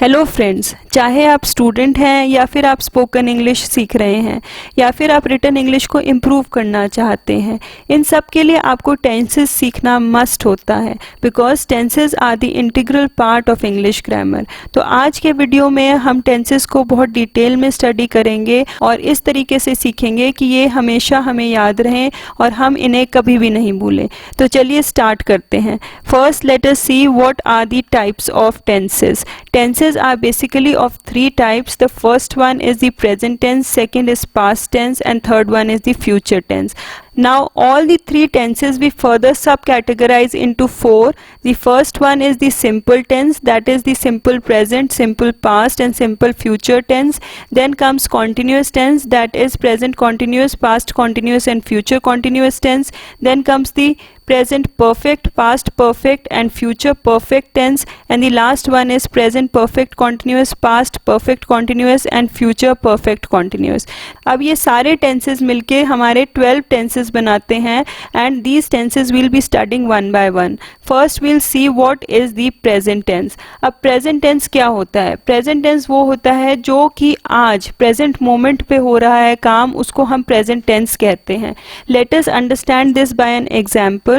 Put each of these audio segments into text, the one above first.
Hello friends, चाहे आप student हैं या फिर आप स्पोकन इंग्लिश सीख रहे हैं या फिर आप रिटन इंग्लिश को इम्प्रूव करना चाहते हैं, इन सब के लिए आपको टेंसेस सीखना मस्ट होता है because tenses are the integral part of English grammar. तो आज के वीडियो में हम टेंसेस को बहुत डिटेल में स्टडी करेंगे और इस तरीके से सीखेंगे कि ये हमेशा हमें याद रहें और हम इन्हें कभी भी नहीं भूलें। तो चलिए स्टार्ट करते हैं। First let us see what are the types of tenses. Tenses are basically of three types. The first one is the present tense, second is past tense, and third one is the future tense. Now all the three tenses we further subcategorize into four. The first one is the simple tense, that is the simple present, simple past and simple future tense. Then comes continuous tense, that is present continuous, past continuous and future continuous tense. Then comes the present perfect, past perfect and future perfect tense, and the last one is present perfect continuous, past perfect continuous and future perfect continuous. अब ये सारे tenses मिलके हमारे 12 tenses बनाते हैं and these tenses we'll be studying one by one. First we'll see what is the present tense. अब present tense क्या होता है? Present tense वो होता है जो कि आज present moment पे हो रहा है काम, उसको हम present tense कहते हैं. Let us understand this by an example.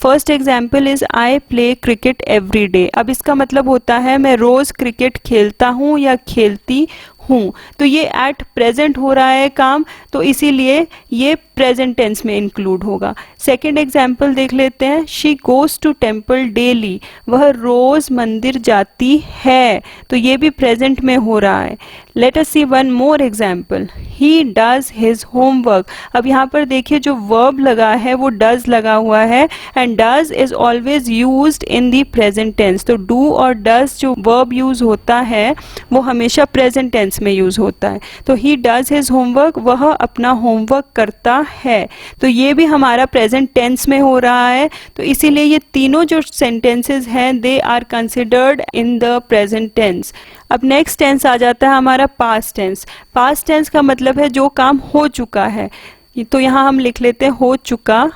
First example is I play cricket every day. अब इसका मतलब होता है मैं रोज क्रिकेट खेलता हूँ या खेलती हूँ। तो ये एट प्रेजेंट हो रहा है काम, तो इसीलिए ये प्रेजेंट टेंस में इंक्लूड होगा। सेकेंड एग्जाम्पल देख लेते हैं। She goes to temple daily, वह रोज मंदिर जाती है, तो ये भी प्रेजेंट में हो रहा है। Let us see one more example. He does his homework. अब यहाँ पर देखिए जो वर्ब लगा है वो डज लगा हुआ है and does is always used in the present tense. तो डू और डज जो वर्ब यूज होता है वो हमेशा प्रेजेंट टेंस में यूज होता है। तो ही डज हिज होमवर्क, वह अपना होमवर्क करता है, तो ये भी हमारा प्रेजेंट टेंस में हो रहा है। तो इसीलिए ये तीनों जो सेंटेंसेस हैं they are considered in the present tense. अब नेक्स्ट टेंस आ जाता है हमारा पास्ट टेंस। पास्ट टेंस का मतलब है जो काम हो चुका है, तो यहाँ हम लिख लेते हैं हो चुका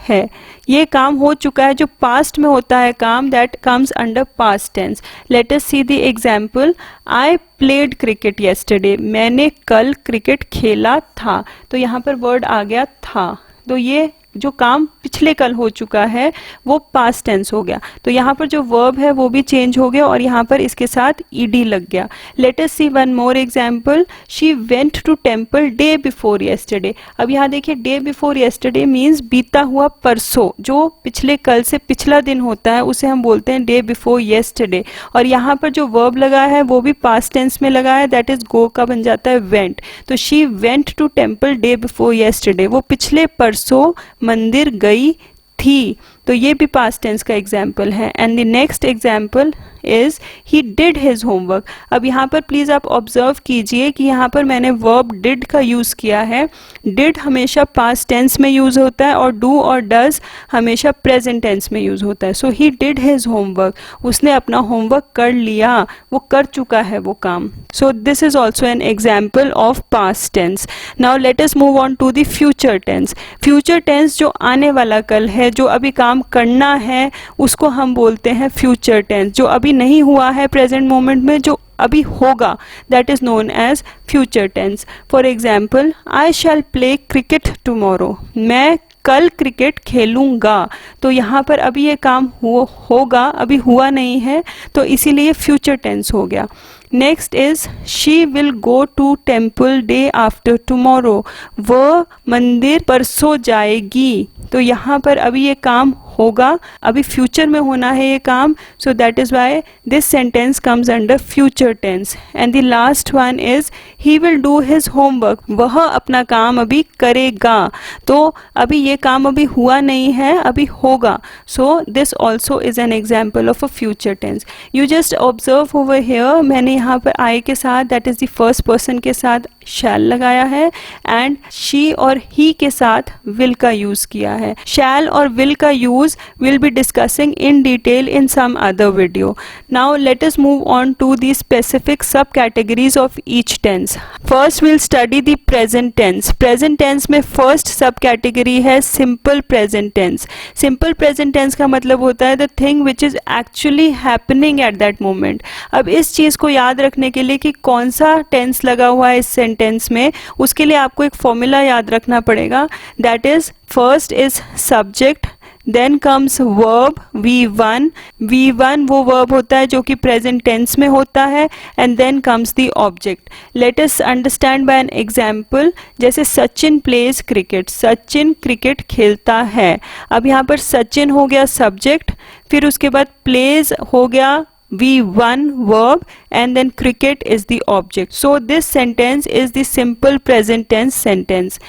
है। ये काम हो चुका है, जो पास्ट में होता है काम, that comes under past tense. Let us see the example. I played cricket yesterday, मैंने कल क्रिकेट खेला था, तो यहाँ पर वर्ड आ गया था, तो ये जो काम पिछले कल हो चुका है वो पास्ट टेंस हो गया। तो यहाँ पर जो वर्ब है वो भी चेंज हो गया और यहाँ पर इसके साथ ईडी लग गया। Let us see one more example. She went to temple day before yesterday. अब यहाँ देखिए डे बिफोर येस्टरडे मीन्स बीता हुआ परसों, जो पिछले कल से पिछला दिन होता है उसे हम बोलते हैं डे बिफोर येस्टरडे। और यहाँ पर जो वर्ब लगा है वो भी पास्ट टेंस में लगा है, दैट इज गो का बन जाता है वेंट। तो she went to temple day before yesterday, वो पिछले परसों मंदिर गई थी, तो ये भी पास्ट टेंस का एग्जाम्पल है। And the next example is he did his homework. अब यहाँ पर प्लीज आप ऑब्जर्व कीजिए कि यहाँ पर मैंने वर्ब डिड का यूज किया है। डिड हमेशा पास्ट टेंस में यूज होता है और डू और डज हमेशा प्रेजेंट टेंस में यूज होता है। सो ही डिड हिज होमवर्क, उसने अपना होमवर्क कर लिया, वो कर चुका है वो काम। So this is also an example of past tense. Now let us move on to the future tense. Future tense जो आने वाला कल है, जो अभी काम करना है, उसको हम बोलते हैं फ्यूचर टेंस। जो अभी नहीं हुआ है प्रेजेंट मोमेंट में, जो अभी होगा, that is known as future tense. For example, I shall play cricket tomorrow, मैं कल क्रिकेट खेलूंगा, तो यहाँ पर अभी ये काम होगा, अभी हुआ नहीं है, तो इसीलिए फ्यूचर टेंस हो गया। Next is she will go to temple day after tomorrow, वह मंदिर परसों जाएगी, तो यहाँ पर अभी ये काम होगा, अभी फ्यूचर में होना है ये काम, so that is why this sentence comes under future tense. And the last one is he will do his homework, वह अपना काम अभी करेगा, तो अभी ये काम अभी हुआ नहीं है, अभी होगा। So this also is an example of a future tense. You just observe over here, मैंने यहाँ पर आई के साथ, that is the first person के साथ शैल लगाया है एंड शी और ही के साथ विल का यूज किया है। शैल और विल का use videos we'll be discussing in detail in some other video. Now let us move on to the specific subcategories of each tense. First we'll study the present tense. Present tense में first subcategory है simple present tense. Simple present tense का मतलब होता है the thing which is actually happening at that moment. अब इस चीज़ को याद रखने के लिए कि कौन सा टेंस लगा हुआ है इस सेंटेंस में, उसके लिए आपको एक फॉर्मूला याद रखना पड़ेगा. That is first is subject, then comes verb V1. V1 वो वर्ब होता है जो कि प्रेजेंट टेंस में होता है, and then comes the object. Let us understand by an example. जैसे Sachin plays cricket, Sachin cricket खेलता है. अब यहाँ पर सचिन हो गया सब्जेक्ट, फिर उसके बाद प्लेज हो गया V1 verb, and then cricket is the object. So this sentence is the simple present tense sentence.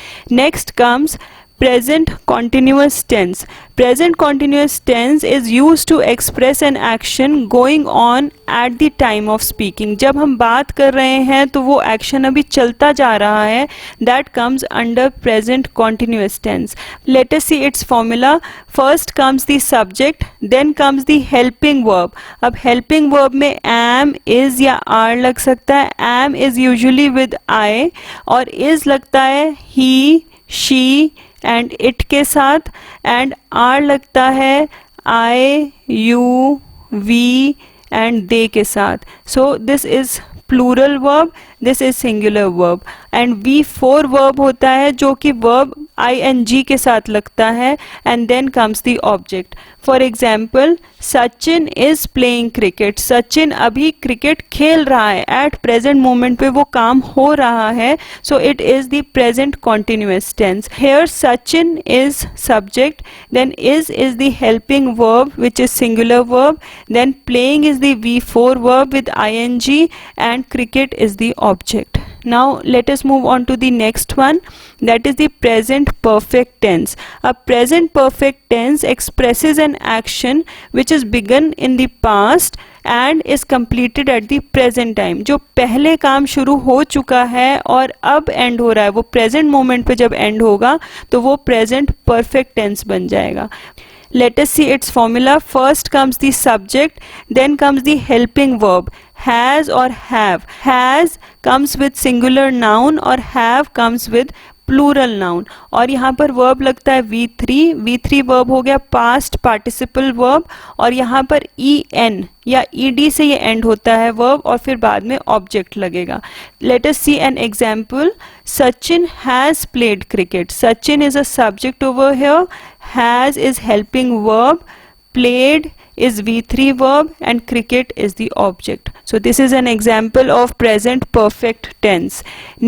Next comes present continuous tense. Present continuous tense is used to express an action going on at the time of speaking. जब हम बात कर रहे हैं तो वो action अभी चलता जा रहा है. That comes under present continuous tense. Let us see its formula. First comes the subject, then comes the helping verb. अब helping verb में am, is या are लग सकता है. Am is usually with I और is लगता है he, she and it के साथ, एंड आर लगता है I, you, we and they के साथ. So this is plural verb, this is singular verb. And V4 verb होता है जो कि वर्ब ing के साथ लगता है, and then comes the object. For example Sachin is playing cricket. Sachin अभी क्रिकेट खेल रहा है, एट प्रेजेंट मोमेंट पे वो काम हो रहा है, so it is the present continuous tense. Here Sachin is subject, then is the helping verb which is singular verb, then playing is the V4 verb with ing, and cricket is the object. Now let us move on to the next one, that is the present perfect tense. A present perfect tense expresses an action which is begun in the past and is completed at the present time. जो पहले काम शुरू हो चुका है और अब and हो रहा है, वो प्रेजेंट मोमेंट पे जब एंड होगा तो वो प्रेजेंट परफेक्ट टेंस बन जाएगा. Let us see its formula. First comes the subject, then comes the helping verb, has or have. Has comes with singular noun और have comes with plural noun. और यहाँ पर verb लगता है V3. V3 verb हो गया past participle verb, और यहाँ पर EN या ED से ये एंड होता है वर्ब, और फिर बाद में ऑब्जेक्ट लगेगा. Let us see an example. Sachin has played cricket. Sachin is a subject over here, has is helping verb, played is V3 verb, and cricket is the object. So this is an example of present perfect tense.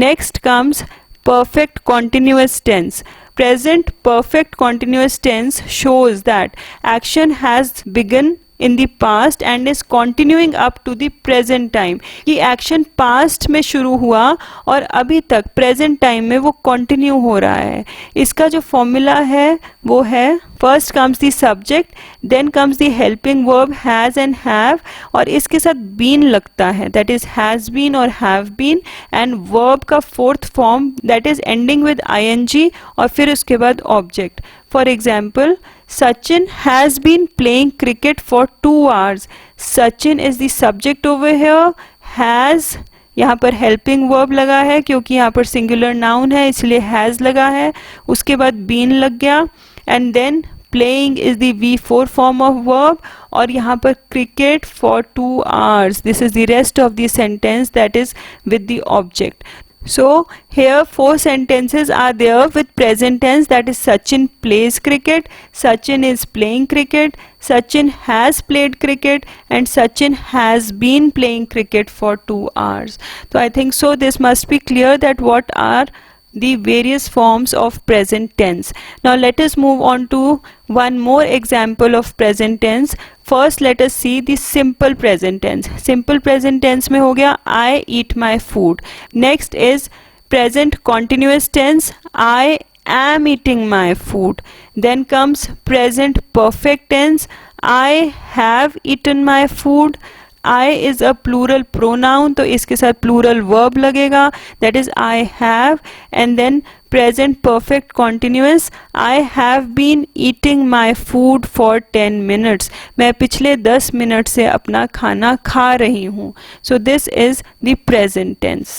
Next comes perfect continuous tense. Present perfect continuous tense shows that action has begun in the past and is continuing up to the present time. कि action past में शुरू हुआ और अभी तक present time में वो continue हो रहा है. इसका जो फॉर्मूला है वो है first comes the subject, then comes the helping verb has and have, और इसके साथ बीन लगता है, दैट इज हैज बीन और हैव बीन, एंड वर्ब का fourth form that is ending with ing, और फिर उसके बाद object. For example Sachin has been playing cricket for 2 hours. Sachin is the subject over here. Has यहाँ पर helping verb लगा है क्योंकि यहाँ पर singular noun है इसलिए has लगा है. उसके बाद been लग गया, and then playing is the V4 form of verb, और यहाँ पर cricket for 2 hours. This is the rest of the sentence that is with the object. So here 4 sentences are there with present tense, that is Sachin plays cricket, Sachin is playing cricket, Sachin has played cricket, and Sachin has been playing cricket for 2 hours. So I think so this must be clear that what are the various forms of present tense. Now let us move on to one more example of present tense. First let us see the simple present tense. Simple present tense में हो गया I eat my food. Next is present continuous tense, I am eating my food. Then comes present perfect tense, I have eaten my food, I is a plural pronoun, तो इसके साथ plural verb लगेगा, that is I have, and then present perfect continuous, I have been eating my food for 10 minutes. मैं पिछले 10 minute से अपना खाना खा रही हूँ. So this is the present tense.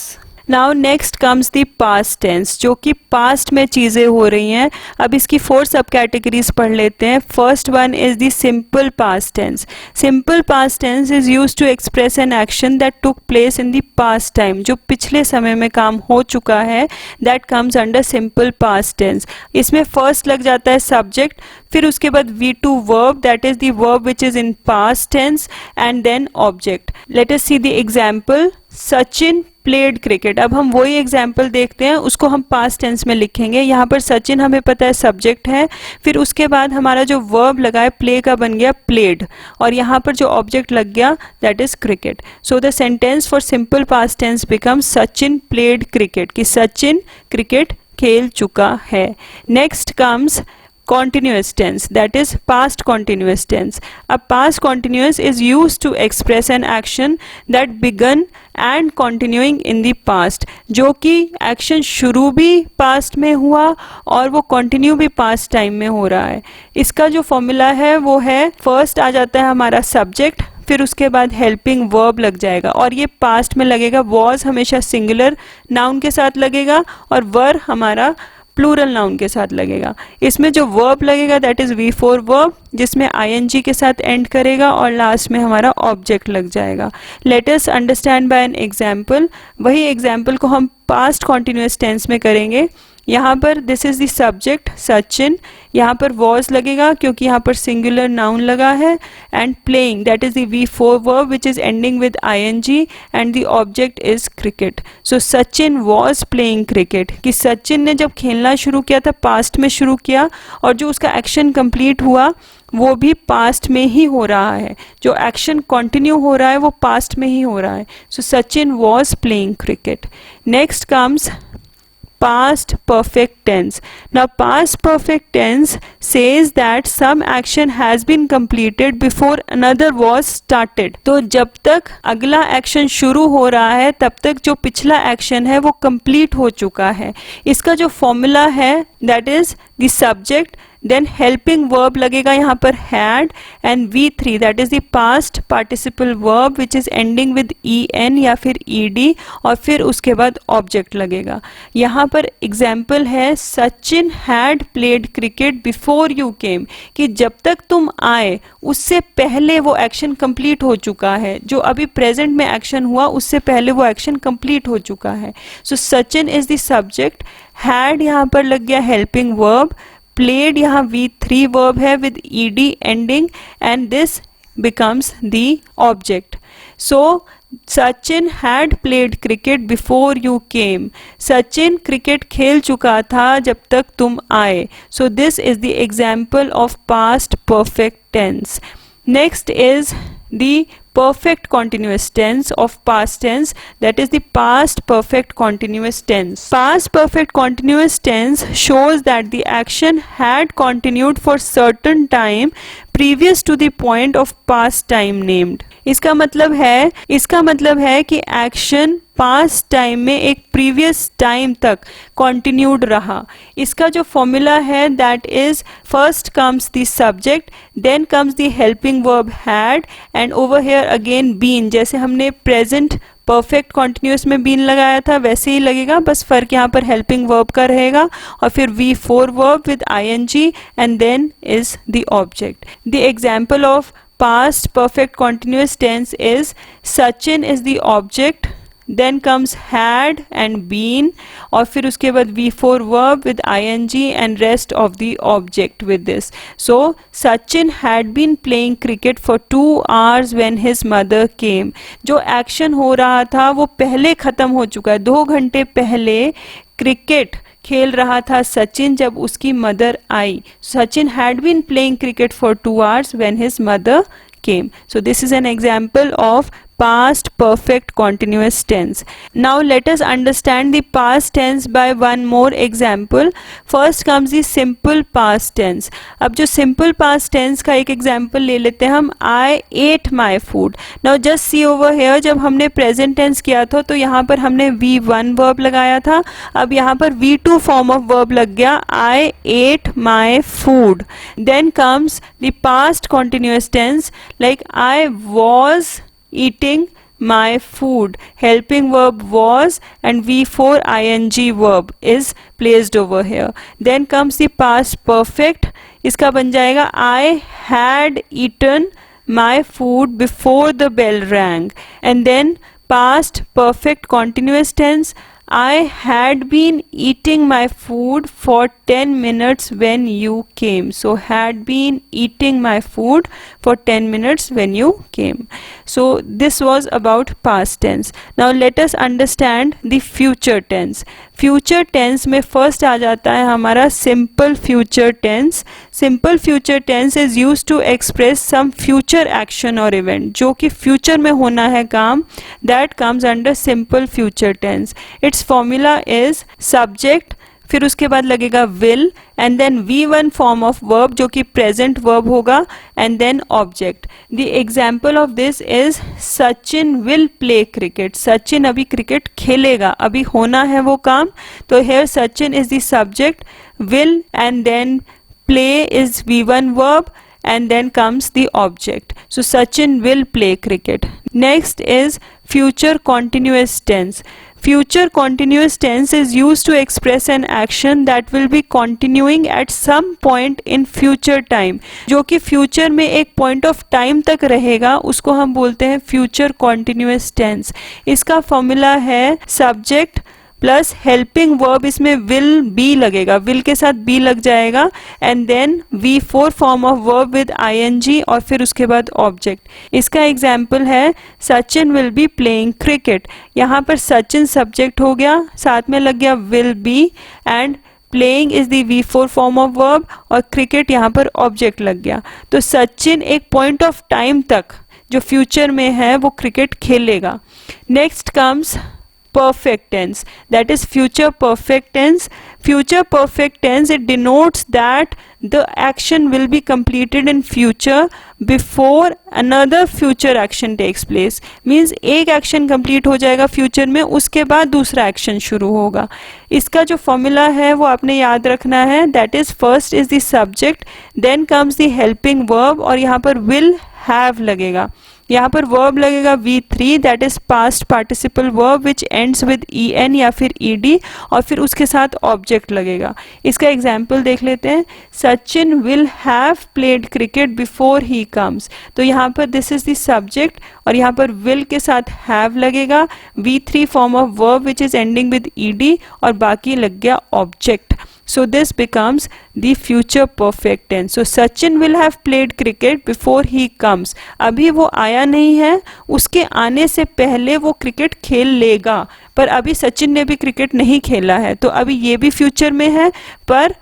Now next comes the past tense, जो कि पास्ट में चीज़ें हो रही हैं. अब इसकी 4 सब कैटेगरीज पढ़ लेते हैं. First one is the simple past tense. Simple past tense is used to express an action that took place in the past time. जो पिछले समय में काम हो चुका है, that comes under simple past tense. इसमें फर्स्ट लग जाता है सब्जेक्ट, फिर उसके बाद V2 verb, that is the verb which is in past tense, and then object. Let us see the example. Sachin played cricket. अब हम वही एग्जाम्पल देखते हैं, उसको हम पास्ट टेंस में लिखेंगे. यहाँ पर सचिन हमें पता है सब्जेक्ट है, फिर उसके बाद हमारा जो वर्ब लगा है प्ले का बन गया प्लेड, और यहाँ पर जो ऑब्जेक्ट लग गया that is cricket. So the sentence for simple past tense becomes Sachin played cricket, कि सचिन क्रिकेट खेल चुका है. Next comes continuous tense, that is past continuous tense. A past continuous is used to express an action that begun and continuing in the past, जो कि action शुरू भी past में हुआ और वो continue भी past time में हो रहा है. इसका जो formula है वो है, first आ जाता है हमारा subject, फिर उसके बाद हेल्पिंग वर्ब लग जाएगा, और ये पास्ट में लगेगा. वॉज हमेशा सिंगुलर नाउन के साथ लगेगा और वर हमारा प्लूरल नाउन के साथ लगेगा. इसमें जो वर्ब लगेगा दैट इज V4 वर्ब, जिसमें ing के साथ एंड करेगा और लास्ट में हमारा ऑब्जेक्ट लग जाएगा. Late us understand by an example. वही एग्जाम्पल को हम पास्ट कॉन्टिन्यूस टेंस में करेंगे. यहाँ पर this is the subject Sachin, यहाँ पर वॉज लगेगा क्योंकि यहाँ पर सिंगुलर नाउन लगा है, and playing that is the V4 verb which is ending with ing, and the object is cricket. So Sachin was playing cricket, कि सचिन ने जब खेलना शुरू किया था पास्ट में शुरू किया, और जो उसका एक्शन कंप्लीट हुआ वो भी पास्ट में ही हो रहा है. जो एक्शन कंटिन्यू हो रहा है वो पास्ट में ही हो रहा है. So Sachin was playing cricket. Next comes past perfect tense. Now past perfect tense says that some action has been completed before another was started. तो जब तक अगला एक्शन शुरू हो रहा है तब तक जो पिछला एक्शन है वो कंप्लीट हो चुका है. इसका जो फॉर्मूला है that is the subject, then helping verb लगेगा यहाँ पर had, एंड V3 that is the past participle verb which is ending with en या फिर ed, और फिर उसके बाद ऑब्जेक्ट लगेगा. यहाँ पर एग्जाम्पल है Sachin had played cricket before you केम, कि जब तक तुम आए उससे पहले वो एक्शन कंप्लीट हो चुका है. जो अभी प्रेजेंट में एक्शन हुआ उससे पहले वो एक्शन कंप्लीट हो चुका है. So Sachin is the subject, had यहाँ पर लग गया हेल्पिंग वर्ब, प्लेड यहाँ V3 वर्ब है with ed ending, and this becomes the object. So Sachin had played cricket before you came, Sachin cricket खेल चुका था जब तक तुम आए. So this is the example of past perfect tense. Next is the perfect continuous tense of past tense, that is the past perfect continuous tense. Past perfect continuous tense shows that the action had continued for certain time previous to the point of past time named. इसका मतलब है कि action past time में एक previous time तक continued रहा. इसका जो फॉर्मूला है that is first comes the subject, then comes the helping verb had, and over here again been. जैसे हमने प्रेजेंट परफेक्ट कॉन्टिन्यूस में बीन लगाया था वैसे ही लगेगा, बस फर्क यहाँ पर हेल्पिंग वर्ब का रहेगा, और फिर V4 verb with ing, and then is the object. The example of past perfect continuous tense is Sachin is the object, then comes had and been, और फिर उसके बाद V4 verb with ing and rest of the object with this. So Sachin had been playing cricket for 2 hours when his mother came. जो action हो रहा था वो पहले खत्म हो चुका है. 2 घंटे पहले क्रिकेट खेल रहा था सचिन जब उसकी मदर आई. Sachin had been playing cricket for 2 hours when his mother came. So this is an example of past perfect continuous tense. Now let us understand the past tense by one more example. First comes the simple past tense. अब जो simple past tense का एक example ले लेते हैं हम, I ate my food. Now just see over here, जब हमने present tense किया था तो यहाँ पर हमने V1 verb लगाया था, अब यहाँ पर V2 form of verb लग गया, I ate my food. Then comes the past continuous tense, like I was eating my food. Helping verb was and V4 ing verb is placed over here. Then comes the past perfect. इसका बन जाएगा I had eaten my food before the bell rang. And then past perfect continuous tense, I had been eating my food for 10 minutes when you came. So had been eating my food for 10 minutes when you came. So this was about past tense. Now let us understand the future tense. Future tense में first आ जाता है हमारा simple future tense. Simple future tense is used to express some future action और event, जो कि future में होना है काम, that comes under simple future tense. Its formula is subject, फिर उसके बाद लगेगा will and then V1 form of verb जो कि प्रेजेंट वर्ब होगा and then object. The example of this is Sachin will play cricket. Sachin अभी क्रिकेट खेलेगा, अभी होना है वो काम, तो here Sachin is the subject, will and then play is V1 verb and then comes the object. So Sachin will play cricket. Next is future continuous tense. Future continuous tense is used to express an action that will be continuing at some point in future time. जो कि future में एक point of time तक रहेगा, उसको हम बोलते हैं future continuous tense. इसका formula है subject प्लस हेल्पिंग वर्ब, इसमें विल बी लगेगा, विल के साथ बी लग जाएगा and then V4 form of verb with ing और फिर उसके बाद ऑब्जेक्ट. इसका एग्जाम्पल है Sachin will be playing cricket. यहाँ पर सचिन सब्जेक्ट हो गया, साथ में लग गया will be and playing is the V4 form of verb और क्रिकेट यहाँ पर ऑब्जेक्ट लग गया. तो सचिन एक पॉइंट ऑफ टाइम तक जो फ्यूचर में है वो क्रिकेट खेलेगा. Next comes perfect tense, that is future perfect tense. Future perfect tense, it denotes that the action will be completed in future before another future action takes place. Means एक action complete हो जाएगा future में, उसके बाद दूसरा action शुरू होगा. इसका जो formula है वो आपने याद रखना है, that is first is the subject, then comes the helping verb और यहाँ पर will have लगेगा. यहाँ पर वर्ब लगेगा V3 that is past participle verb which ends with en या फिर ed और फिर उसके साथ ऑब्जेक्ट लगेगा. इसका एग्जाम्पल देख लेते हैं. Sachin will have played cricket before he comes. तो यहाँ पर दिस इज द सब्जेक्ट और यहाँ पर विल के साथ हैव लगेगा, V3 form of verb which is ending with ed और बाकी लग गया object. So this becomes the future perfect tense. So Sachin will have played cricket before he comes. अभी वो आया नहीं है, उसके आने से पहले वो क्रिकेट खेल लेगा, पर अभी सचिन ने भी क्रिकेट नहीं खेला है, तो अभी ये भी फ्यूचर में है, पर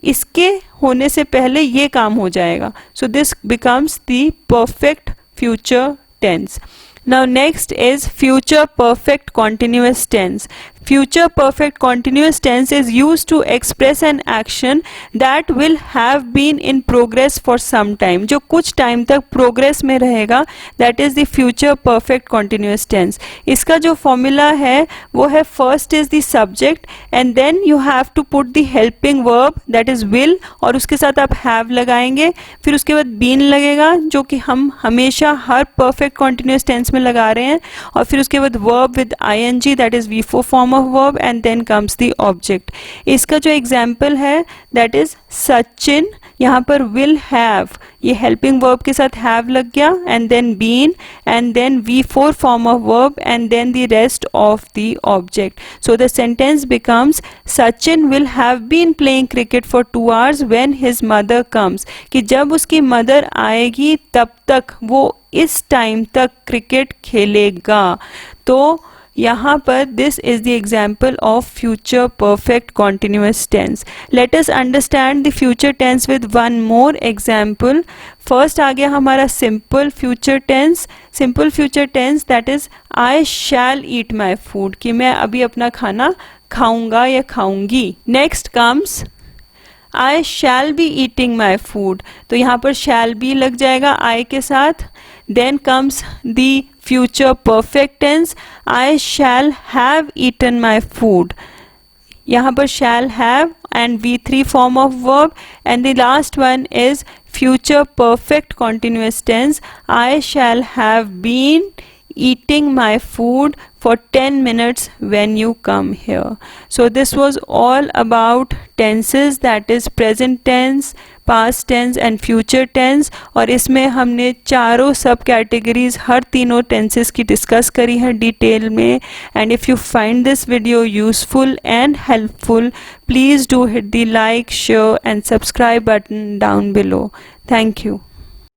इसके होने से पहले ये काम हो जाएगा. So this becomes the perfect future tense. Now next is future perfect continuous tense. Future perfect continuous tense is used to express an action that will have been in progress for some time. जो कुछ time तक progress में रहेगा, that is the future perfect continuous tense. इसका जो formula है वो है first is the subject and then you have to put the helping verb that is will और उसके साथ आप have लगाएंगे, फिर उसके बाद been लगेगा जो कि हम हमेशा हर perfect continuous tense में लगा रहे हैं और फिर उसके बाद verb with ing that is V4 form of verb and then comes the object. इसका जो एग्जाम्पल है that is सचिन, यहाँ पर will have, ये helping verb के साथ have लग गया and then been and then V4 form of verb and then the rest of the object. So the sentence becomes Sachin will have been playing cricket for 2 hours when his mother comes. कि जब उसकी mother आएगी तब तक वो इस time तक cricket खेलेगा. तो यहाँ पर this is the example of future perfect continuous tense. Let us understand the future tense with one more example. First आ गया हमारा simple future tense. Simple future tense that is I shall eat my food, कि मैं अभी अपना खाना खाऊंगा या खाऊंगी. Next comes I shall be eating my food. तो यहाँ पर shall be लग जाएगा I के साथ. Then comes the future perfect tense. I shall have eaten my food. यहाँ पर shall have and V3 form of verb. And the last one is future perfect continuous tense. I shall have been eating my food for 10 minutes when you come here. So this was all about tenses, that is present tense, past tense and future tense. और इसमें हमने चारों सब categories हर तीनों tenses की discuss करी है detail में. And if you find this video useful and helpful, please do hit the like, share and subscribe button down below. Thank you.